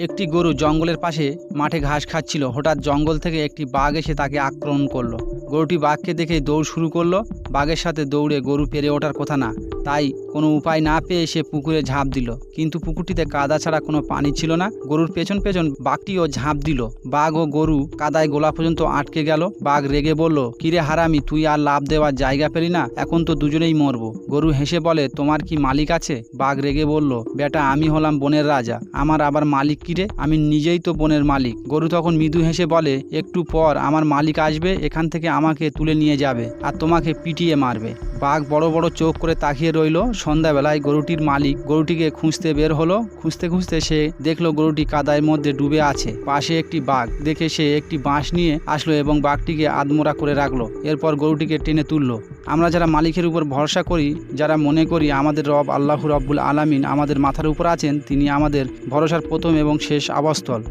একটি গরু জঙ্গলের পাশে মাঠে ঘাস খাচ্ছিল। হঠাৎ জঙ্গল থেকে একটি বাঘ এসে তাকে আক্রমণ করলো। গরুটি বাঘকে দেখে দৌড় শুরু করলো। বাঘের সাথে দৌড়ে গরু পেরে ওঠার কথা না, তাই কোনো উপায় না পেয়ে সে পুকুরে ঝাঁপ দিল। কিন্তু পুকুরটিতে কাদা ছাড়া কোনো পানি ছিল না। গরুর পেছন পেছন বাঘটিও ঝাঁপ দিল। বাঘ ও গরু কাদায় গোলা পর্যন্ত আটকে গেল। বাঘ রেগে বলল, কিরে হারামি, তুই আর লাভ দেওয়ার জায়গা পেলি না? এখন তো দুজনেই মরবো। গরু হেসে বলে, তোমার কি মালিক আছে? বাঘ রেগে বলল, বেটা, আমি হলাম বনের রাজা, আমার আবার মালিক কিরে? আমি নিজেই তো বনের মালিক। গরু তখন মৃদু হেসে বলে, একটু পর আমার মালিক আসবে, এখান থেকে আমাকে তুলে নিয়ে যাবে আর তোমাকে পিটিয়ে মারবে। বাঘ বড় বড় চোখ করে তাকিয়ে রইল। সন্ধ্যাবেলায় গরুটির মালিক গরুটিকে খুঁজতে বের হলো। খুঁজতে খুঁজতে সে দেখলো গরুটি কাদার মধ্যে ডুবে আছে। পাশে একটি বাঘ দেখে সে একটি বাঁশ নিয়ে আসলো এবং বাঘটিকে আধমরা করে রাখলো। এরপর গরুটিকে টেনে তুললো। আমরা যারা মালিকের উপর ভরসা করি, যারা মনে করি আমাদের রব আল্লাহ রব্বুল আলামিন আমাদের মাথার উপর আছেন, তিনি আমাদের ভরসার প্রথম এবং শেষ আবাসস্থল।